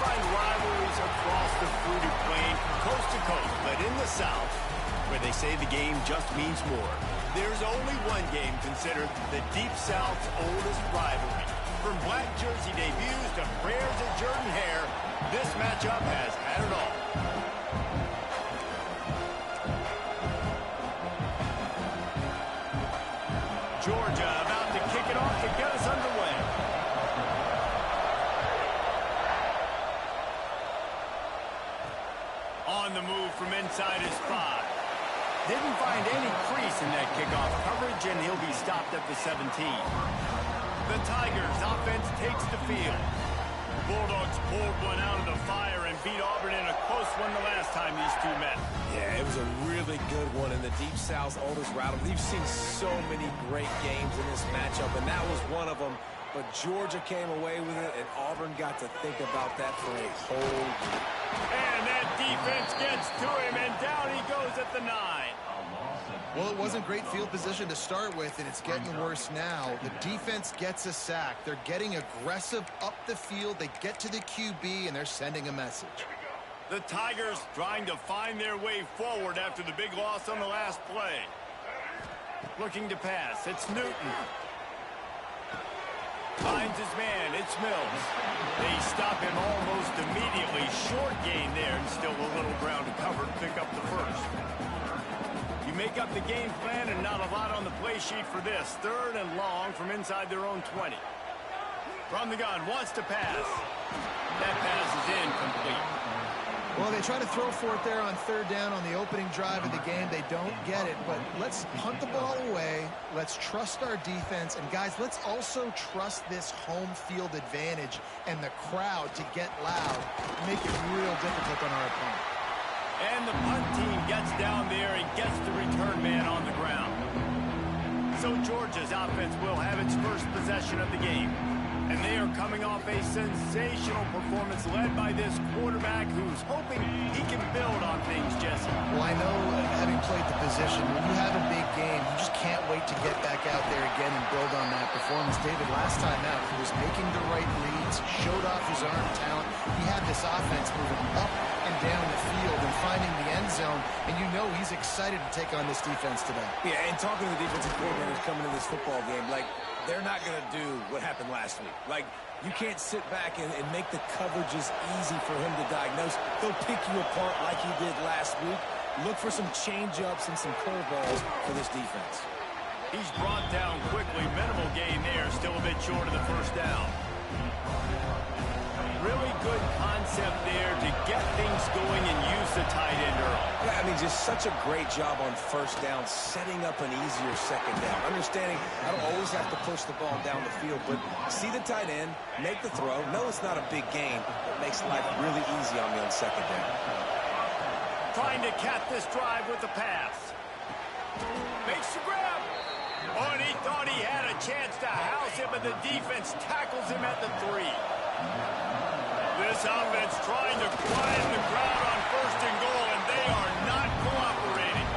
find rivalries across the fruited plain from coast to coast, but in the South, where they say the game just means more, there's only one game considered the Deep South's oldest rivalry. From black jersey debuts to prayers at Jordan Hare, this matchup has had it all. Georgia about to kick it off to get us underway. On the move from inside his spot. Didn't find any crease in that kickoff coverage, and he'll be stopped at the 17. The Tigers offense takes the field. Bulldogs pulled one out of the fire and beat Auburn in a close one the last time these two met. Yeah, it was a really good one in the Deep South's oldest rivalry. We've seen so many great games in this matchup, and that was one of them. But Georgia came away with it, and Auburn got to think about that for a whole week. And that defense gets to him, and down he goes at the 9. Well, it wasn't great field position to start with, and it's getting worse now. The defense gets a sack. They're getting aggressive up the field. They get to the QB, and they're sending a message. The Tigers trying to find their way forward after the big loss on the last play. Looking to pass. It's Newton. Finds his man. It's Mills. They stop him almost immediately. Short gain there, and still a little ground to cover to pick up the first. You make up the game plan, and not a lot on the play sheet for this. 3rd and long from inside their own 20. From the gun, wants to pass. That pass is incomplete. Well, they try to throw for it there on 3rd down on the opening drive of the game. They don't get it, but let's punt the ball away. Let's trust our defense. And, guys, let's also trust this home field advantage and the crowd to get loud and make it real difficult on our opponent. And the punt team gets down there and gets the return man on the ground. So Georgia's offense will have its first possession of the game. And they are coming off a sensational performance led by this quarterback who's hoping he can build on things, Jesse. Well, I know, having played the position, when you have a big game, you just can't wait to get back out there again and build on that performance. David, last time out, he was making the right reads, showed off his arm talent. He had this offense moving up and down the field and finding the end zone, and you know he's excited to take on this defense today. Yeah, and talking to the defensive coordinators coming to this football game, like, they're not going to do what happened last week. Like, you can't sit back and make the coverages easy for him to diagnose. He'll pick you apart like he did last week. Look for some change-ups and some curveballs for this defense. He's brought down quickly. Minimal gain there. Still a bit short of the first down. Really good concept there to get things going and use the tight end early. Yeah, I mean, just such a great job on first down, setting up an easier second down. Understanding I don't always have to push the ball down the field, but see the tight end, make the throw. No, it's not a big gain, but makes life really easy on me on second down. Trying to cap this drive with the pass. Makes the grab. Oh, and he thought he had a chance to house him, but the defense tackles him at the 3. This offense trying to quiet the crowd on 1st and goal, and they are not cooperating.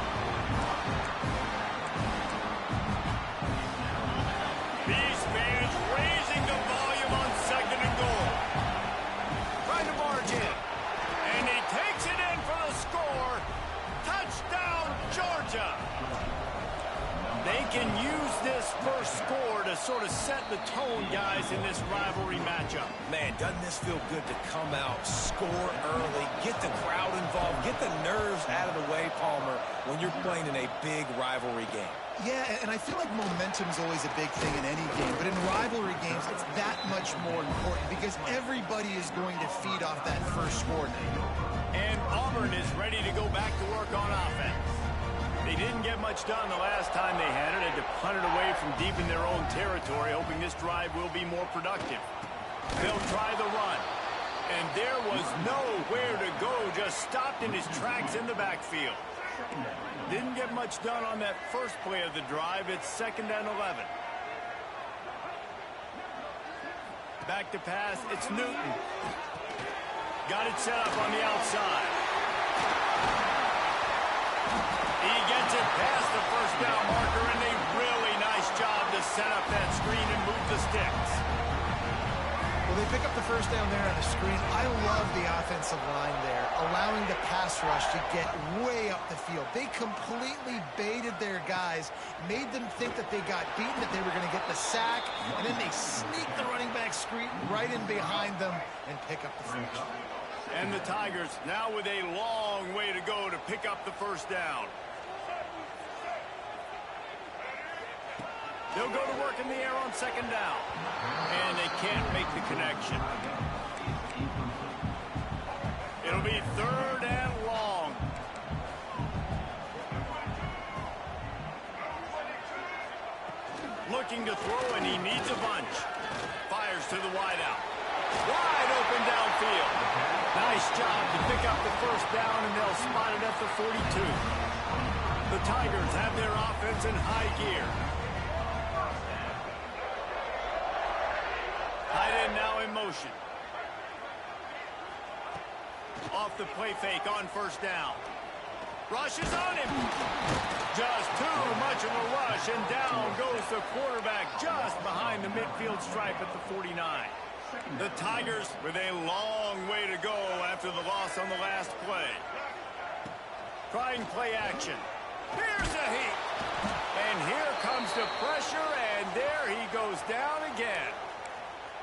These fans raising the volume on 2nd and goal. Trying to march in. And he takes it in for the score. Touchdown, Georgia. They can use this first score to sort of set the tone, guys, in this rivalry matchup. Man, doesn't this feel good to come out, score early, get the crowd involved, get the nerves out of the way, Palmer, when you're playing in a big rivalry game. Yeah, and I feel like momentum's always a big thing in any game, but in rivalry games, it's that much more important because everybody is going to feed off that first score now. And Auburn is ready to go back to work on offense. They didn't get much done the last time they had it. Had to punt it away from deep in their own territory, hoping this drive will be more productive. They'll try the run. And there was nowhere to go, just stopped in his tracks in the backfield. Didn't get much done on that first play of the drive. It's 2nd and 11. Back to pass. It's Newton. Got it set up on the outside. He gets it past the first down marker, and a really nice job to set up that screen and move the sticks. Well, they pick up the first down there on the screen. I love the offensive line there, allowing the pass rush to get way up the field. They completely baited their guys, made them think that they got beaten, that they were going to get the sack, and then they sneak the running back screen right in behind them and pick up the first. And the Tigers now with a long way to go to pick up the first down. They'll go to work in the air on second down. And they can't make the connection. It'll be third and long. Looking to throw, and he needs a bunch. Fires to the wideout. Wide open downfield. Nice job to pick up the first down, and they'll spot it at the 42. The Tigers have their offense in high gear. Tight end now in motion. Off the play fake on first down. Rush is on him. Just too much of a rush, and down goes the quarterback just behind the midfield stripe at the 49. The Tigers with a long way to go after the loss on the last play. Trying play action. Here's a heat. And here comes the pressure, and there he goes down again.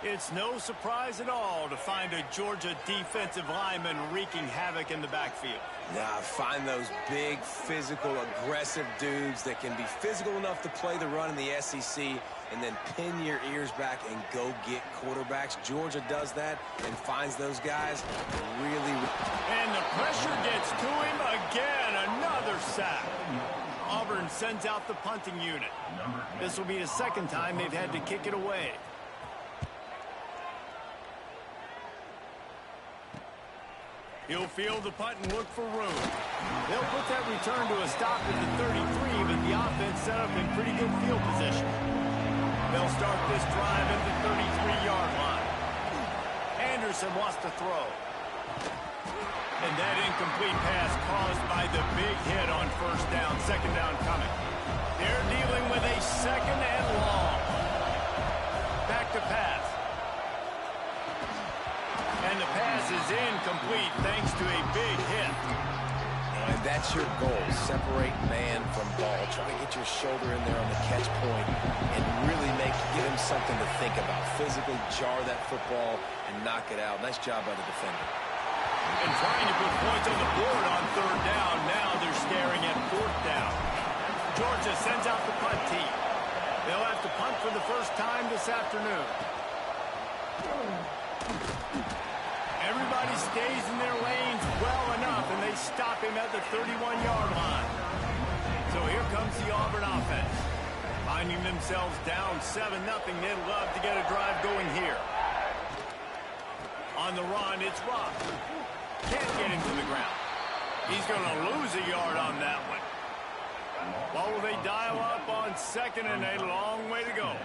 It's no surprise at all to find a Georgia defensive lineman wreaking havoc in the backfield. Nah, find those big, physical, aggressive dudes that can be physical enough to play the run in the SEC and then pin your ears back and go get quarterbacks. Georgia does that and finds those guys really. And the pressure gets to him again. Another sack. Auburn sends out the punting unit. This will be the second time they've had to kick it away. He'll field the punt and look for room. They'll put that return to a stop at the 33, but the offense set up in pretty good field position. They'll start this drive at the 33-yard line. Anderson wants to throw. And that incomplete pass caused by the big hit on first down, second down coming. They're dealing with a second and long. Back to pass. And the pass is incomplete thanks to a big hit. And that's your goal. Separate man from ball. Try to get your shoulder in there on the catch point and really give him something to think about. Physically jar that football and knock it out. Nice job by the defender. And trying to put points on the board on third down. Now they're staring at fourth down. Georgia sends out the punt team. They'll have to punt for the first time this afternoon. Everybody stays in their lanes well enough, and they stop him at the 31-yard line. So here comes the Auburn offense. Finding themselves down 7-0, they'd love to get a drive going here. On the run, it's Rock. Can't get him to the ground. He's going to lose a yard on that one. Well, will they dial up on second, and a long way to go.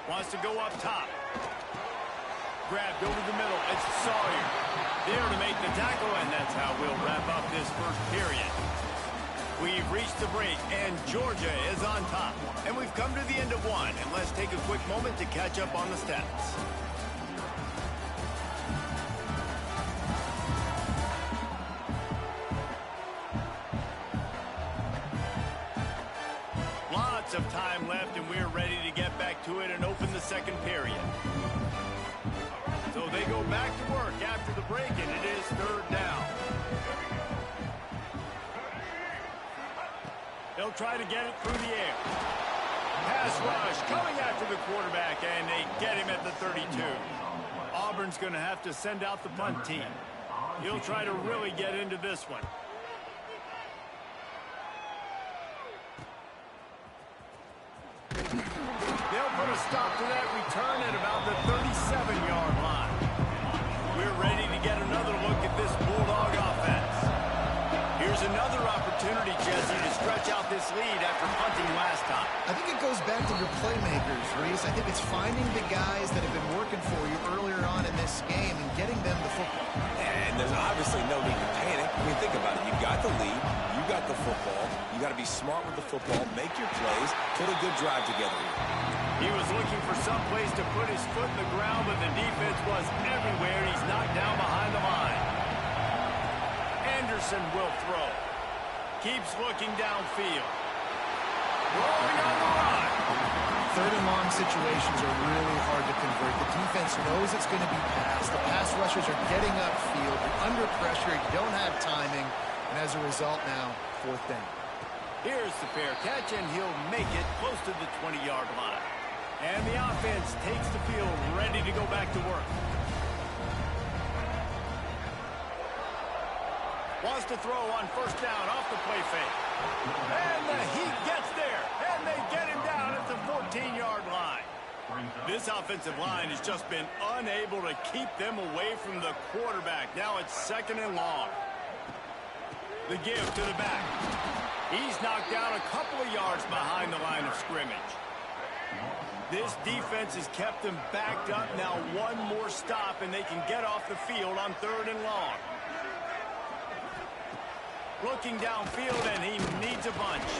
Wants to go up top. Grabbed over the middle. It's Sawyer. There to make the tackle, and that's how we'll wrap up this first period. We've reached the break, and Georgia is on top. And we've come to the end of one, and let's take a quick moment to catch up on the stats. Lots of time left, and we're ready to get back to it and open the second period. So they go back to work after the break, and it is third down. They'll try to get it through the air. Pass rush coming after the quarterback, and they get him at the 32. Auburn's going to have to send out the punt team. He'll try to really get into this one. They'll put a stop to that return at about the 37-yard line. We're ready to get another look at this Bulldog offense. Here's another opportunity, Jesse, to stretch out this lead after punting last time. I think it goes back to your playmakers, Reese. I think it's finding the guys that have been working for you earlier on in this game and getting them the football. And there's obviously no need to panic. I mean, think about it. You got the lead. You got the football. You got to be smart with the football. Make your plays. Put a good drive together here. He was looking for some place to put his foot in the ground, but the defense was everywhere. He's knocked down behind the line. Anderson will throw. Keeps looking downfield. Rolling on the run. Third and long situations are really hard to convert. The defense knows it's going to be passed. The pass rushers are getting upfield. You're under pressure. You don't have timing. And as a result now, fourth down. Here's the fair catch, and he'll make it close to the 20-yard line. And the offense takes the field, ready to go back to work. Wants to throw on first down off the play fake. And the Heat gets there, and they get him down at the 14-yard line. This offensive line has just been unable to keep them away from the quarterback. Now it's second and long. The give to the back. He's knocked down a couple of yards behind the line of scrimmage. This defense has kept them backed up. Now one more stop, and they can get off the field on third and long. Looking downfield, and he needs a bunch.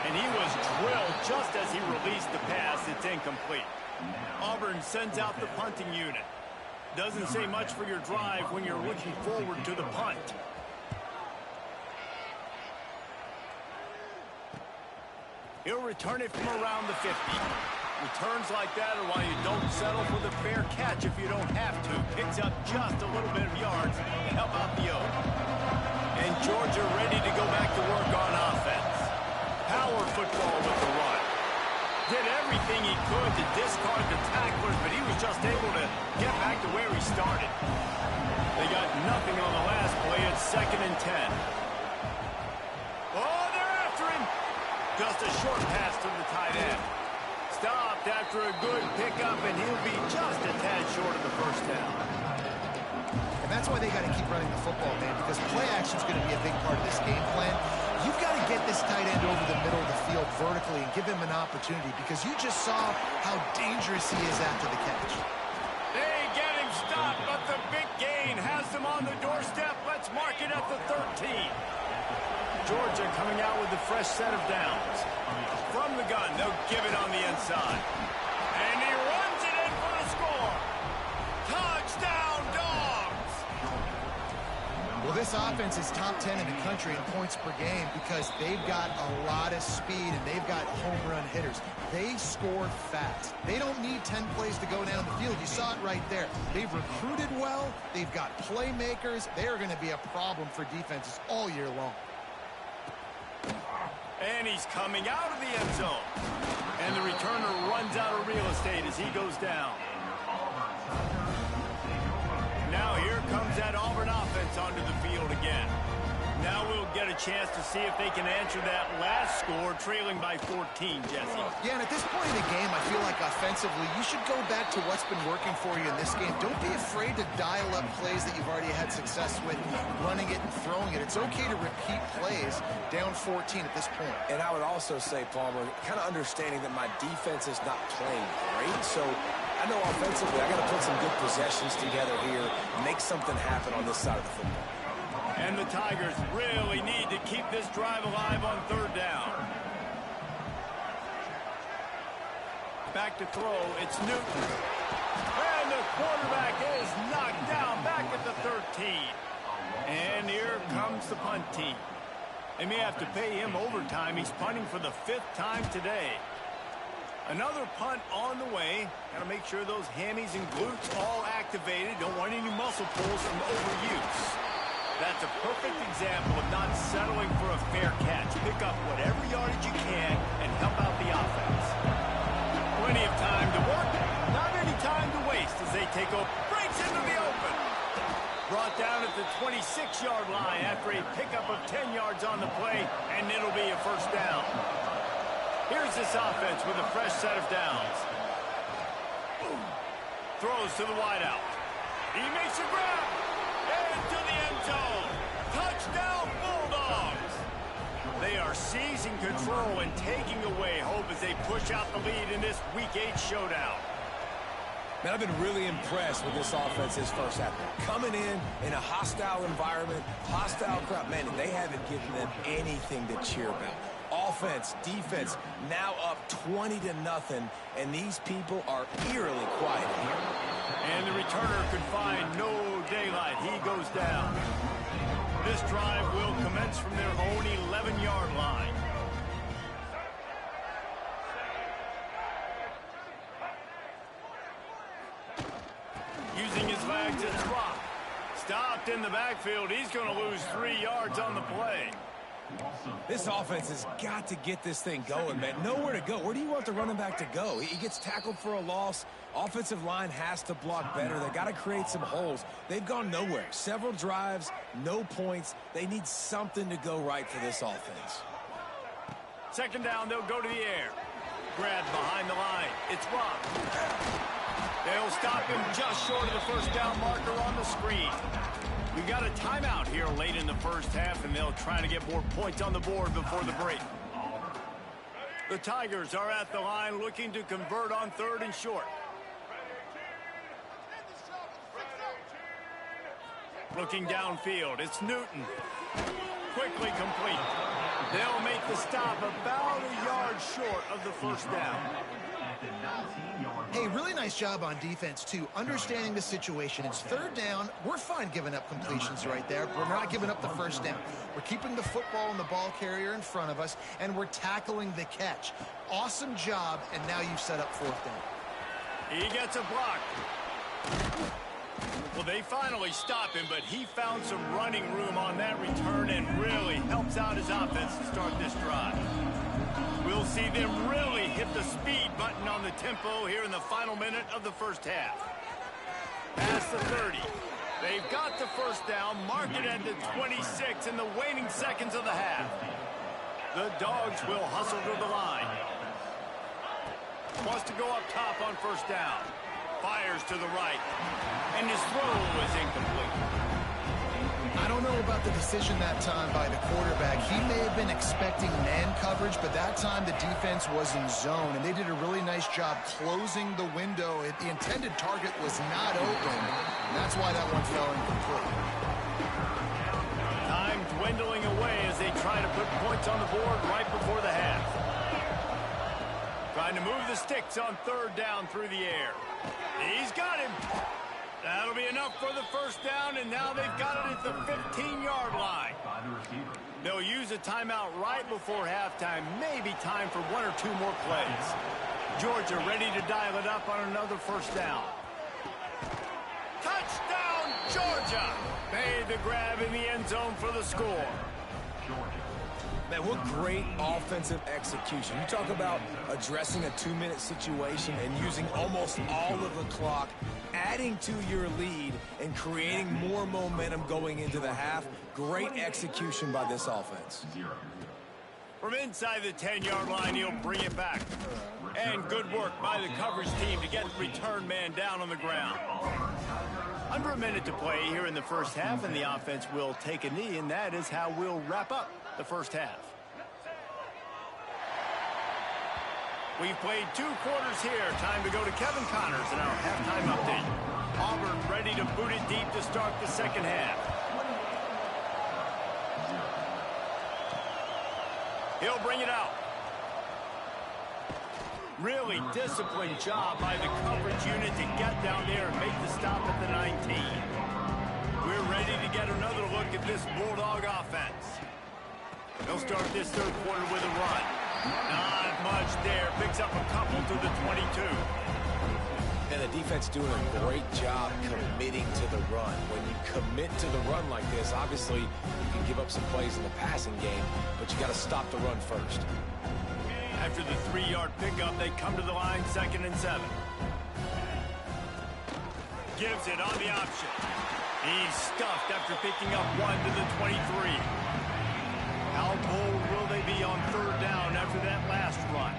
And he was drilled just as he released the pass. It's incomplete. Auburn sends out the punting unit. Doesn't say much for your drive when you're looking forward to the punt. He'll return it from around the 50. Returns like that are why you don't settle for the fair catch if you don't have to. Picks up just a little bit of yards to help out the O. And Georgia ready to go back to work on offense. Power football with the run. Did everything he could to discard the tacklers, but he was just able to get back to where he started. They got nothing on the last play. It's second and 10. Oh, they're after him. Just a short pass to the tight end. Stopped after a good pickup, and he'll be just a tad short of the first down. And that's why they got to keep running the football, man, because play action is going to be a big part of this game plan. You've got to get this tight end over the middle of the field vertically and give him an opportunity, because you just saw how dangerous he is after the catch. They get him stopped, but the big gain has them on the doorstep. Let's mark it at the 13. Georgia coming out with a fresh set of downs. From the gun, they'll give it on the inside. And he runs it in for the score. Touchdown, Dogs! Well, this offense is top 10 in the country in points per game because they've got a lot of speed and they've got home run hitters. They score fast. They don't need 10 plays to go down the field. You saw it right there. They've recruited well. They've got playmakers. They are going to be a problem for defenses all year long. And he's coming out of the end zone. And the returner runs out of real estate as he goes down. Now here comes that Auburn offense onto the field again. Now we'll get a chance to see if they can answer that last score, trailing by 14, Jesse. Yeah, and at this point in the game, I feel like offensively, you should go back to what's been working for you in this game. Don't be afraid to dial up plays that you've already had success with, running it and throwing it. It's okay to repeat plays down 14 at this point. And I would also say, Palmer, kind of understanding that my defense is not playing great, so I know offensively I got to put some good possessions together here, make something happen on this side of the football. And the Tigers really need to keep this drive alive on third down. Back to throw, it's Newton. And the quarterback is knocked down back at the 13. And here comes the punt team. They may have to pay him overtime. He's punting for the 5th time today. Another punt on the way. Got to make sure those hammies and glutes all activated. Don't want any muscle pulls from overuse. That's a perfect example of not settling for a fair catch. Pick up whatever yardage you can and help out the offense. Plenty of time to work, not any time to waste as they take over. Breaks into the open. Brought down at the 26-yard line after a pickup of 10 yards on the play, and it'll be a first down. Here's this offense with a fresh set of downs. Throws to the wideout. He makes a grab. Into the end zone. Touchdown, Bulldogs. They are seizing control and taking away hope as they push out the lead in this Week 8 showdown. Man, I've been really impressed with this offense this first half. Coming in a hostile environment, hostile crowd, man, and they haven't given them anything to cheer about. Offense, defense, now up 20-0, and these people are eerily quiet here. And the returner could find no daylight. He goes down. This drive will commence from their own 11-yard line. Using his legs, it's Rock. Stopped in the backfield. He's going to lose 3 yards on the play. This offense has got to get this thing going, man. Nowhere to go. Where do you want the running back to go? He gets tackled for a loss. Offensive line has to block better. They got to create some holes. They've gone nowhere. Several drives, no points. They need something to go right for this offense. Second down, they'll go to the air. Grabbed behind the line. It's Rock. They'll stop him just short of the first down marker on the screen. We got a timeout here late in the first half, and they'll try to get more points on the board before the break. The Tigers are at the line looking to convert on 3rd and short. Looking downfield, it's Newton. Quickly complete. They'll make the stop about a yard short of the first down. Hey, really nice job on defense, too. Understanding the situation. It's 3rd down. We're fine giving up completions right there. We're not giving up the first down. We're keeping the football and the ball carrier in front of us, and we're tackling the catch. Awesome job, and now you've set up 4th down. He gets a block. Well, they finally stop him, but he found some running room on that return and really helps out his offense to start this drive. We'll see them really hit the speed button on the tempo here in the final minute of the first half. Past the 30. They've got the first down, marked it at the 26 in the waning seconds of the half. The Dogs will hustle to the line. Wants to go up top on first down. Fires to the right. And his throw was incomplete. I don't know about the decision that time by the quarterback. He may have been expecting man coverage, but that time the defense was in zone, and they did a really nice job closing the window. The intended target was not open, and that's why that one fell incomplete. Time dwindling away as they try to put points on the board right before the half. Trying to move the sticks on 3rd down through the air. He's got him. That'll be enough for the first down, and now they've got it at the 15-yard line. They'll use a timeout right before halftime. Maybe time for 1 or 2 more plays. Georgia ready to dial it up on another first down. Touchdown, Georgia! Made the grab in the end zone for the score. Man, what great offensive execution. You talk about addressing a 2-minute situation and using almost all of the clock, adding to your lead, and creating more momentum going into the half. Great execution by this offense. From inside the 10-yard line, he'll bring it back. And good work by the coverage team to get the return man down on the ground. Under a minute to play here in the first half, and the offense will take a knee, and that is how we'll wrap up the first half. We've played 2 quarters here. Time to go to Kevin Connors in our halftime update. Auburn ready to boot it deep to start the second half. He'll bring it out. Really disciplined job by the coverage unit to get down there and make the stop at the 19. We're ready to get another look at this Bulldog offense. They'll start this 3rd quarter with a run. Not much there. Picks up a couple to the 22. And the defense doing a great job committing to the run. When you commit to the run like this, obviously you can give up some plays in the passing game, but you got to stop the run first. After the 3-yard pickup, they come to the line 2nd and 7. Gives it on the option. He's stuffed after picking up 1 to the 23. How bold will they be on 3rd down after that last run?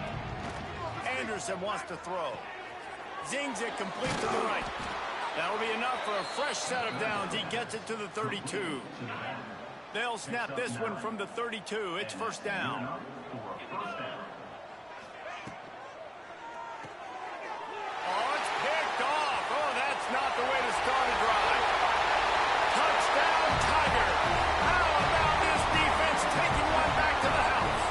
Anderson wants to throw. Zings it complete to the right. That'll be enough for a fresh set of downs. He gets it to the 32. They'll snap this one from the 32. It's first down. Oh, it's picked off. Oh, that's not the way to start a drive. Touchdown, Tiger. How about this defense taking one back to the house?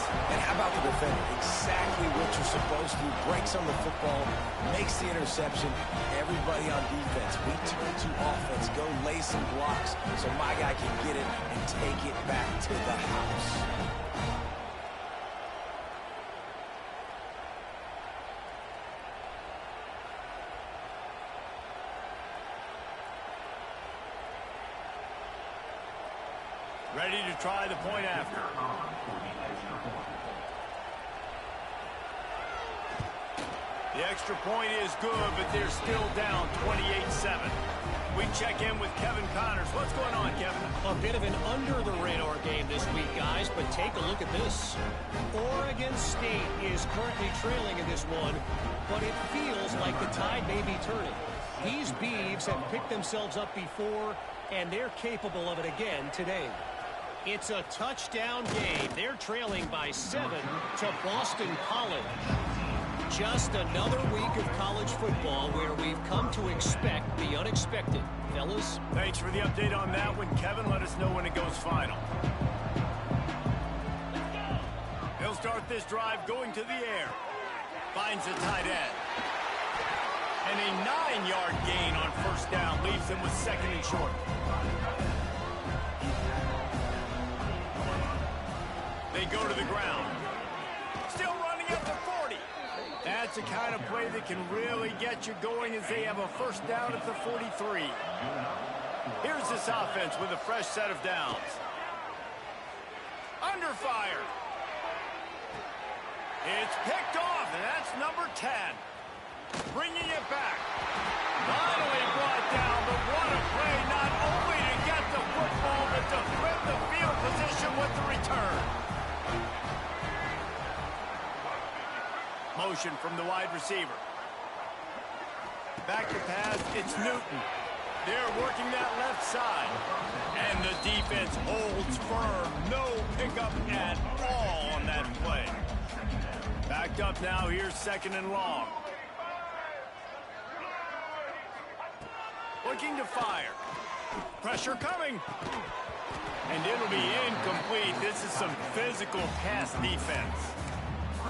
And how about the defender? Exactly what you're supposed to do. Breaks on the football, makes the interception. Everybody on defense, we turn to offense. Go lay some blocks so my guy can get it and take it back to the house. Ready to try the point after. The extra point is good, but they're still down 28-7. We check in with Kevin Connors. What's going on, Kevin? A bit of an under-the-radar game this week, guys, but take a look at this. Oregon State is currently trailing in this one, but it feels like the tide may be turning. These Beavs have picked themselves up before, and they're capable of it again today. It's a touchdown game. They're trailing by 7 to Boston College. Just another week of college football where we've come to expect the unexpected. Fellas? Thanks for the update on that one, Kevin. Let us know when it goes final. He'll start this drive going to the air. Finds the tight end. And a 9-yard gain on first down leaves him with 2nd and short. They go to the ground. Still running at the 40. That's the kind of play that can really get you going as they have a first down at the 43. Here's this offense with a fresh set of downs. Under fire. It's picked off, and that's number 10. Bringing it back. Finally brought down, but what a play, not only to get the football, but to flip the field position with the return. Motion from the wide receiver. Back to pass, it's Newton. They're working that left side. And the defense holds firm. No pickup at all on that play. Backed up now, here's 2nd and long. Looking to fire. Pressure coming. And it'll be incomplete. This is some physical pass defense.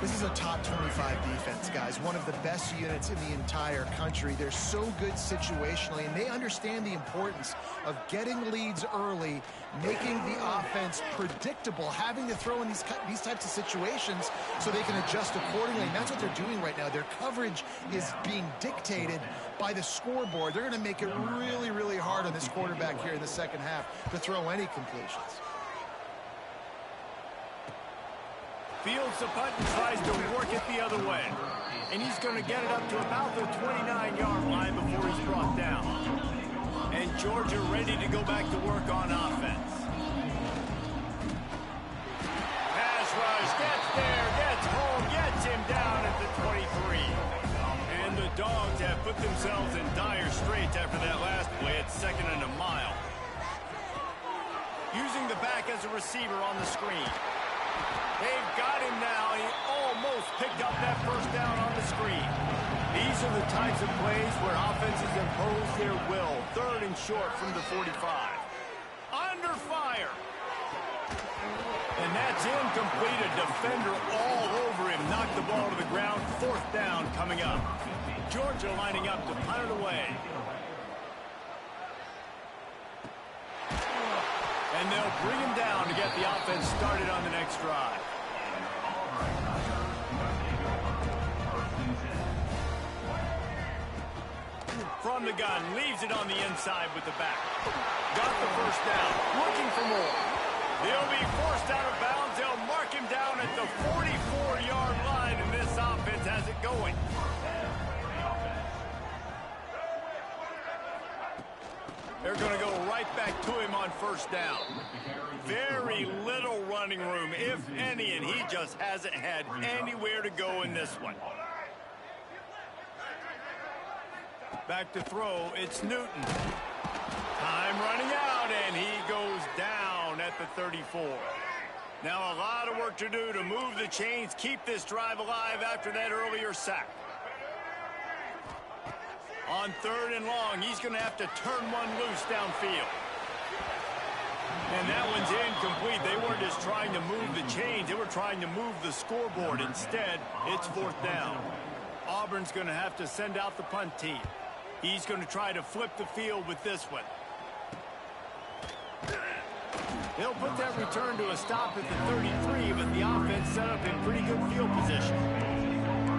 This is a top 25 defense, guys. One of the best units in the entire country. They're so good situationally, and they understand the importance of getting leads early, making the offense predictable, having to throw in these types of situations so they can adjust accordingly. And that's what they're doing right now. Their coverage is being dictated by the scoreboard. They're going to make it really, really hard on this quarterback here in the second half to throw any completions. Fields the punt and tries to work it the other way. And he's going to get it up to about the 29-yard line before he's brought down. And Georgia ready to go back to work on offense. Pass rush, gets there, gets home, gets him down at the 23. And the Dogs have put themselves in dire straits after that last play at 2nd and a mile. Using the back as a receiver on the screen. They've got him now. He almost picked up that first down on the screen. These are the types of plays where offenses impose their will. 3rd and short from the 45. Under fire. And that's incomplete. A defender all over him. Knocked the ball to the ground. 4th down coming up. Georgia lining up to punt it away. And they'll bring him down to get the offense started on the next drive. From the gun, leaves it on the inside with the back. Got the first down, looking for more. They'll be forced out of bounds. They'll mark him down at the 44-yard line, and this offense has it going. They're going to go right back to him on first down. Very little running room, if any, and he just hasn't had anywhere to go in this one. Back to throw, it's Newton. Time running out, and he goes down at the 34. Now a lot of work to do to move the chains, keep this drive alive after that earlier sack. On 3rd and long, he's going to have to turn one loose downfield. And that one's incomplete. They weren't just trying to move the chains. They were trying to move the scoreboard. Instead, it's 4th down. Auburn's going to have to send out the punt team. He's going to try to flip the field with this one. He'll put that return to a stop at the 33, but the offense set up in pretty good field position.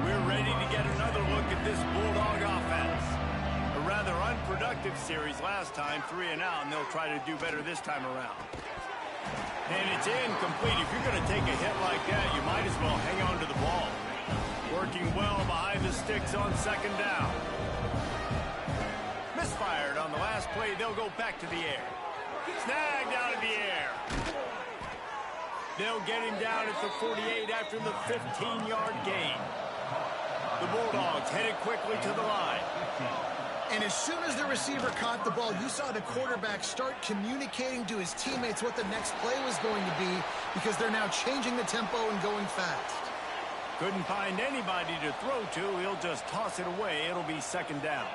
We're ready to get another look at this Bulldog offense. A rather unproductive series last time, 3 and out, and they'll try to do better this time around. And it's incomplete. If you're going to take a hit like that, you might as well hang on to the ball. Working well behind the sticks on 2nd down. Misfired on the last play. They'll go back to the air. Snagged out of the air. They'll get him down at the 48 after the 15-yard gain. The Bulldogs headed quickly to the line. And as soon as the receiver caught the ball, you saw the quarterback start communicating to his teammates what the next play was going to be, because they're now changing the tempo and going fast. Couldn't find anybody to throw to. He'll just toss it away. It'll be 2nd down.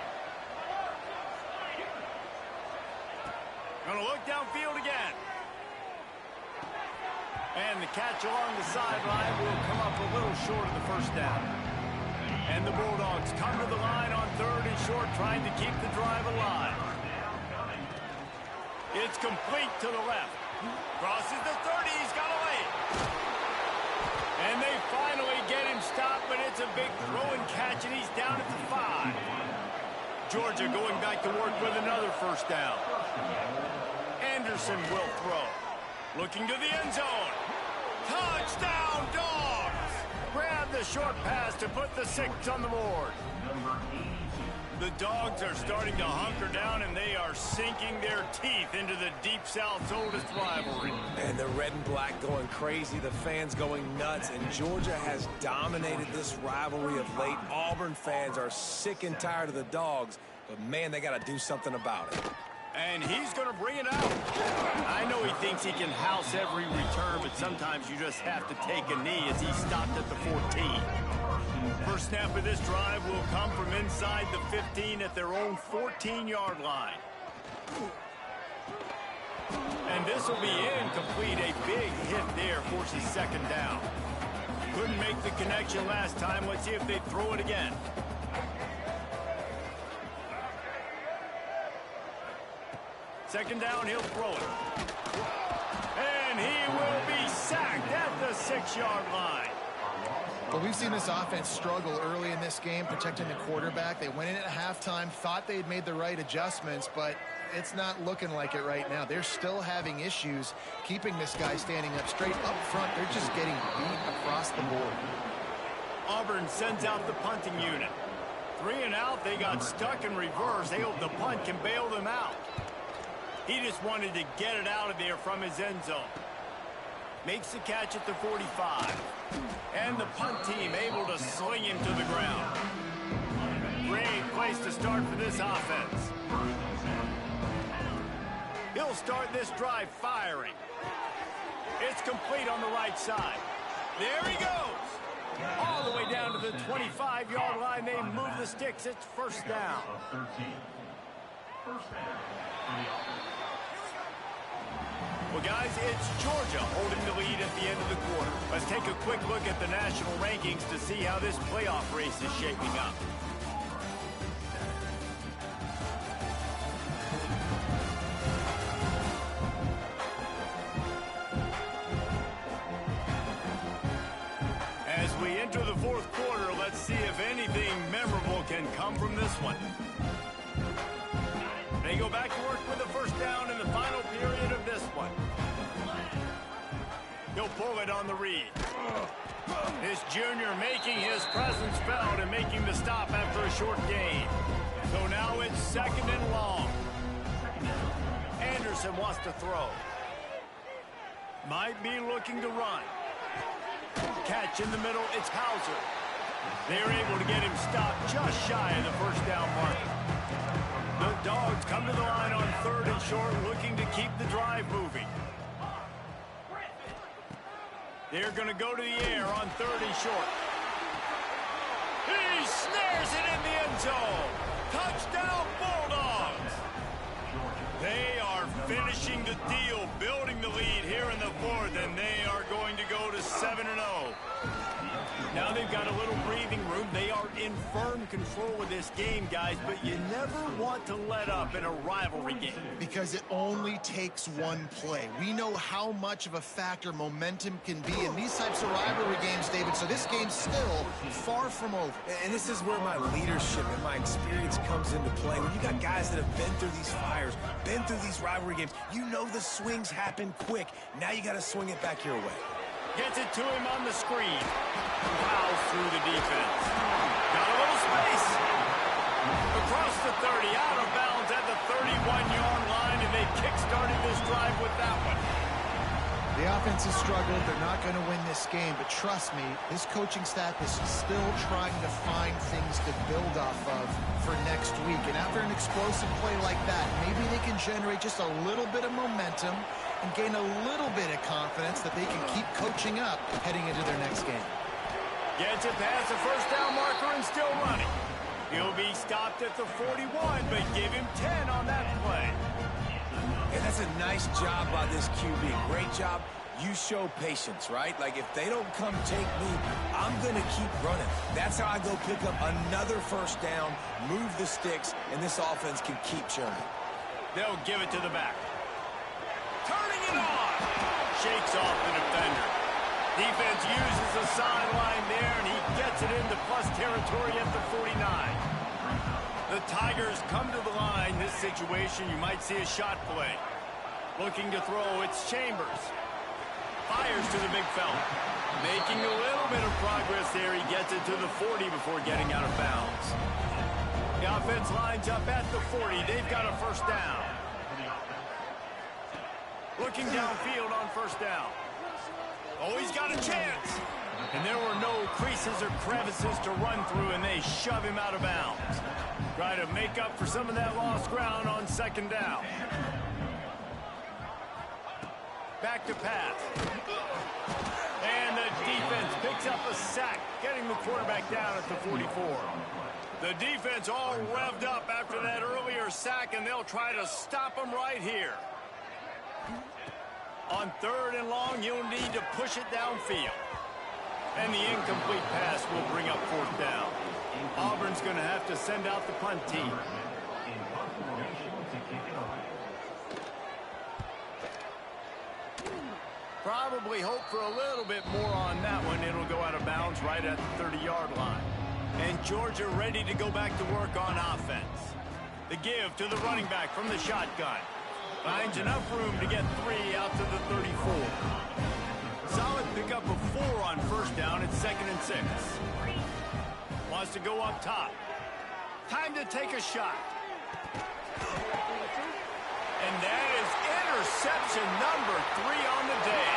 Gonna look downfield again. And the catch along the sideline will come up a little short of the 1st down. And the Bulldogs come to the line on 3rd and short, trying to keep the drive alive. It's complete to the left. Crosses the 30. He's got away. And they finally get him stopped, but it's a big throw and catch, and he's down at the 5. Georgia going back to work with another 1st down. Anderson will throw. Looking to the end zone. Touchdown, Dogs! Grab the short pass to put the 6 on the board. The Dogs are starting to hunker down, and they are sinking their teeth into the Deep South's oldest rivalry. And the red and black going crazy, the fans going nuts, and Georgia has dominated this rivalry of late. Auburn fans are sick and tired of the Dogs, but man, they got to do something about it. And he's going to bring it out. I know he thinks he can house every return, but sometimes you just have to take a knee as he stopped at the 14. First snap of this drive will come from inside the 15 at their own 14-yard line. And this will be incomplete. A big hit there forces 2nd down. Couldn't make the connection last time. Let's see if they throw it again. Second down, he'll throw it. And he will be sacked at the 6-yard line. Well, we've seen this offense struggle early in this game, protecting the quarterback. They went in at halftime, thought they had made the right adjustments, but it's not looking like it right now. They're still having issues keeping this guy standing up straight. Up front, they're just getting beat across the board. Auburn sends out the punting unit. 3 and out, they got stuck in reverse. They hope the punt can bail them out. He just wanted to get it out of there from his end zone. Makes the catch at the 45. And the punt team able to sling him to the ground. Great place to start for this offense. He'll start this drive firing. It's complete on the right side. There he goes. All the way down to the 25-yard line. They move the sticks. It's 1st down. Well, guys, it's Georgia holding the lead at the end of the quarter. Let's take a quick look at the national rankings to see how this playoff race is shaping up. As we enter the 4th quarter, let's see if anything memorable can come from this one. They go back to work with the 1st down in the final period of this one. He'll pull it on the read. This junior making his presence felt and making the stop after a short gain. So now it's 2nd and long. Anderson wants to throw. Might be looking to run. Catch in the middle, it's Hauser. They're able to get him stopped just shy of the 1st down mark. The Dogs come to the line on 3rd and short, looking to keep the drive moving. They're going to go to the air on 3rd and short. He snares it in the end zone. Touchdown, Bulldogs. They are finishing the deal, building the lead here in the fourth, and they are going to go to 7-0. Now they've got a little breathing room. They are in firm control of this game, guys, but you never want to let up in a rivalry game. Because it only takes one play. We know how much of a factor momentum can be in these types of rivalry games, David, so this game's still far from over. And this is where my leadership and my experience comes into play. When you got guys that have been through these fires, been through these rivalry games, you know the swings happen quick. Now you got to swing it back your way. Gets it to him on the screen. Fouls through the defense. Got a little space. Across the 30, out of bounds at the 31-yard line, and they kick-started this drive with that one. The offense has struggled. They're not going to win this game, but trust me, this coaching staff is still trying to find things to build off of for next week. And after an explosive play like that, maybe they can generate just a little bit of momentum and gain a little bit of confidence that they can keep coaching up heading into their next game. Gets it past the first down marker and still running. He'll be stopped at the 41, but give him 10 on that play. And that's a nice job by this QB. Great job. You show patience, right? Like, if they don't come take me, I'm going to keep running. That's how I go pick up another first down, move the sticks, and this offense can keep churning. They'll give it to the back. Turning it on. Shakes off the defender. Defense uses the sideline there, and he gets it into plus territory at the 49. The Tigers come to the line. This situation, you might see a shot play. Looking to throw, it's Chambers. Fires to the big fella. Making a little bit of progress there. He gets it to the 40 before getting out of bounds. The offense lines up at the 40. They've got a first down. Looking downfield on first down. Oh, he's got a chance. And there were no creases or crevices to run through, and they shove him out of bounds. Try to make up for some of that lost ground on second down. Back to pass. And the defense picks up a sack, getting the quarterback down at the 44. The defense all revved up after that earlier sack, and they'll try to stop him right here. On third and long, you'll need to push it downfield. And the incomplete pass will bring up fourth down. Auburn's going to have to send out the punt team. Probably hope for a little bit more on that one. It'll go out of bounds right at the 30-yard line. And Georgia ready to go back to work on offense. The give to the running back from the shotgun. Finds enough room to get 3 out to the 34. Solid pickup of 4 on first down. It's 2nd and 6. Wants to go up top. Time to take a shot. And that is interception number 3 on the day.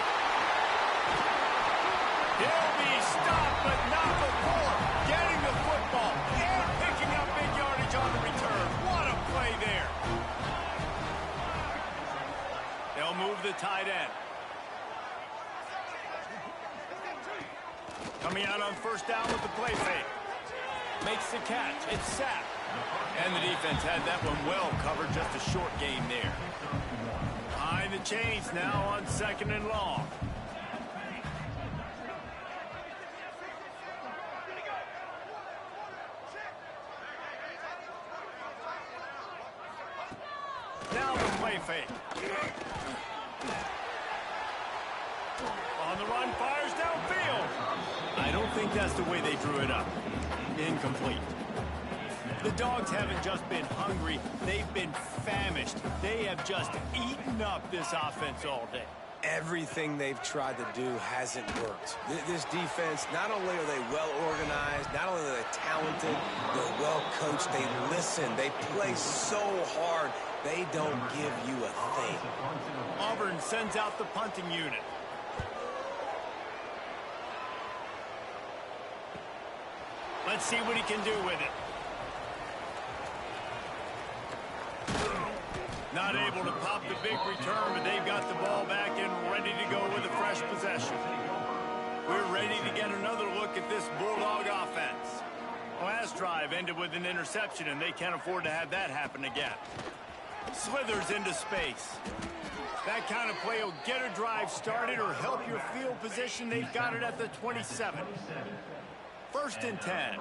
He'll be stopped, but not before getting the football and picking up big yardage on the return. What a play there. They'll move the tight end. Coming out on first down with the play fake. Makes the catch. It's sacked. And the defense had that one well covered. Just a short gain there. Behind the chains now on 2nd and long. Now the play fake. On the run, fires downfield. I don't think that's the way they drew it up. Incomplete. The Dogs haven't just been hungry, they've been famished. They have just eaten up this offense all day. Everything they've tried to do hasn't worked. This defense, not only are they well organized, not only are they talented, they're well coached, they listen, they play so hard, they don't give you a thing. Auburn sends out the punting unit. Let's see what he can do with it. Not able to pop the big return, but they've got the ball back and ready to go with a fresh possession. We're ready to get another look at this Bulldog offense. Last drive ended with an interception, and they can't afford to have that happen again. Slithers into space. That kind of play will get a drive started or help your field position. They've got it at the 27. 1st and 10.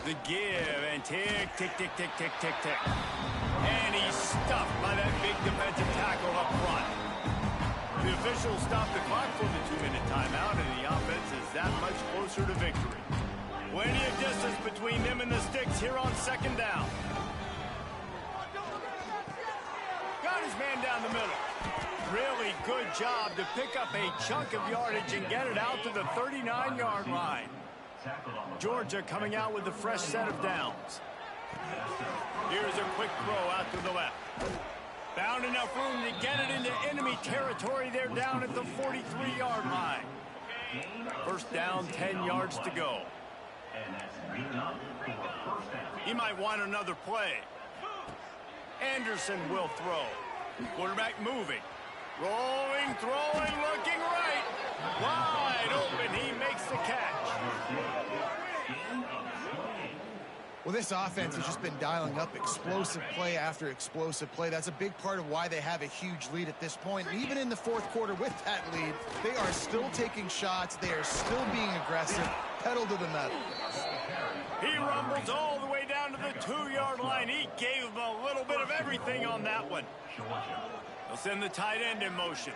The give and tick, tick, tick, tick, tick, tick, tick. And he's stuffed by that big defensive tackle up front. The officials stop the clock for the 2-minute timeout, and the offense is that much closer to victory. Plenty of distance between them and the sticks here on 2nd down. Got his man down the middle. Really good job to pick up a chunk of yardage and get it out to the 39-yard line. Georgia coming out with a fresh set of downs. Here's a quick throw out to the left. Found enough room to get it into enemy territory. They're down at the 43-yard line. 1st down, 10 yards to go. He might want another play. Anderson will throw. Quarterback moving. Rolling, throwing, looking right. Wide open, he makes the catch. Well, this offense has just been dialing up explosive play after explosive play. That's a big part of why they have a huge lead at this point. And even in the 4th quarter with that lead, they are still taking shots. They are still being aggressive. Pedal to the metal. He rumbles all the way down to the 2-yard line. He gave him a little bit of everything on that one. They'll send the tight end in motion.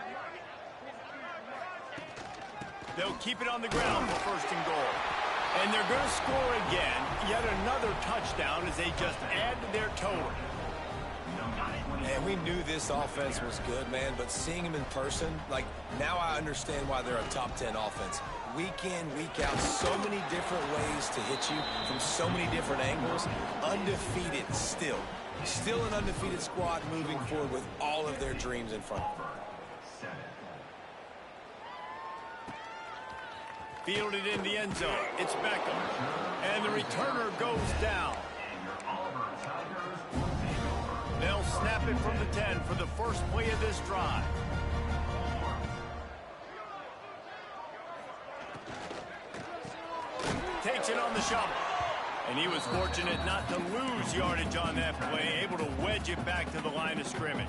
They'll keep it on the ground for 1st and goal. And they're going to score again. Yet another touchdown as they just add to their total. And we knew this offense was good, man, but seeing them in person, like, now I understand why they're a top 10 offense. Week in, week out, so many different ways to hit you from so many different angles. Undefeated still. Still an undefeated squad moving forward with all of their dreams in front of them. Fielded in the end zone. It's Beckham. And the returner goes down. They'll snap it from the 10 for the first play of this drive. Takes it on the shovel. And he was fortunate not to lose yardage on that play, able to wedge it back to the line of scrimmage.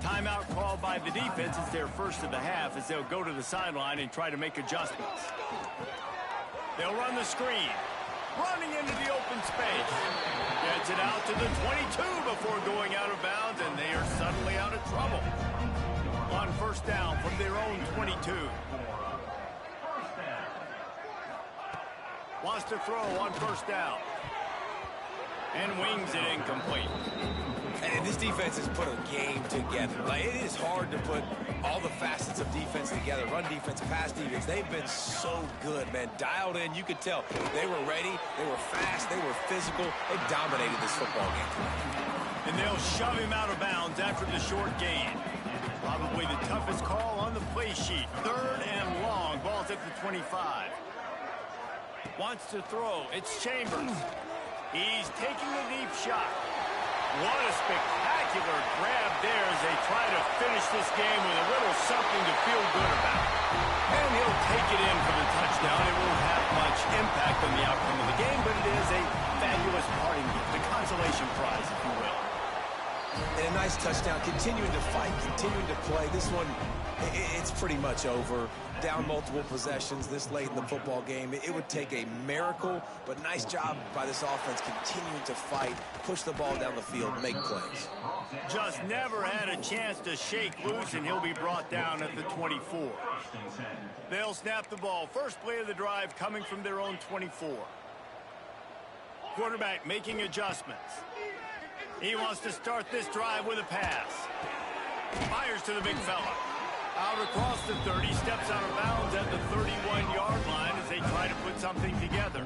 Timeout called by the defense. It's their first of the half as they'll go to the sideline and try to make adjustments. They'll run the screen. Running into the open space. Gets it out to the 22 before going out of bounds, and they are suddenly out of trouble. On 1st down from their own 22. Wants to throw on 1st down. And wings it incomplete. And this defense has put a game together. Like, it is hard to put all the facets of defense together. Run defense, pass defense. They've been so good, man. Dialed in. You could tell they were ready. They were fast. They were physical. They dominated this football game tonight. And they'll shove him out of bounds after the short gain. Probably the toughest call on the play sheet. 3rd and long. Ball's at the 25. Wants to throw. It's Chambers. He's taking a deep shot. What a spectacular grab there as they try to finish this game with a little something to feel good about. And he'll take it in for the touchdown. It won't have much impact on the outcome of the game, but it is a fabulous parting gift, a consolation prize, if you will. And a nice touchdown, continuing to fight, continuing to play. This one, it's pretty much over. Down multiple possessions this late in the football game. It would take a miracle, but nice job by this offense continuing to fight, push the ball down the field, make plays. Just never had a chance to shake loose, and he'll be brought down at the 24. They'll snap the ball. First play of the drive coming from their own 24. Quarterback making adjustments. He wants to start this drive with a pass. Fires to the big fella. Out across the 30, steps out of bounds at the 31-yard line as they try to put something together.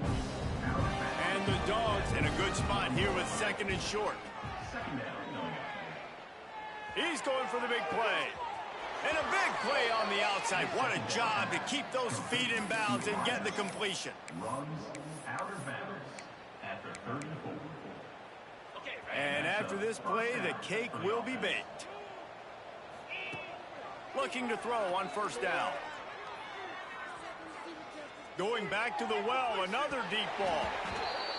And the Dogs in a good spot here with 2nd and short. He's going for the big play. And a big play on the outside. What a job to keep those feet in bounds and get the completion. And after this play, the cake will be baked. Looking to throw on 1st down. Going back to the well, another deep ball.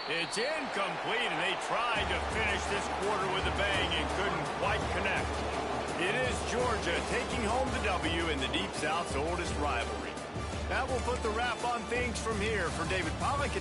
It's incomplete, and they tried to finish this quarter with a bang and couldn't quite connect. It is Georgia taking home the W in the Deep South's oldest rivalry. That will put the wrap on things from here. For David Pollack.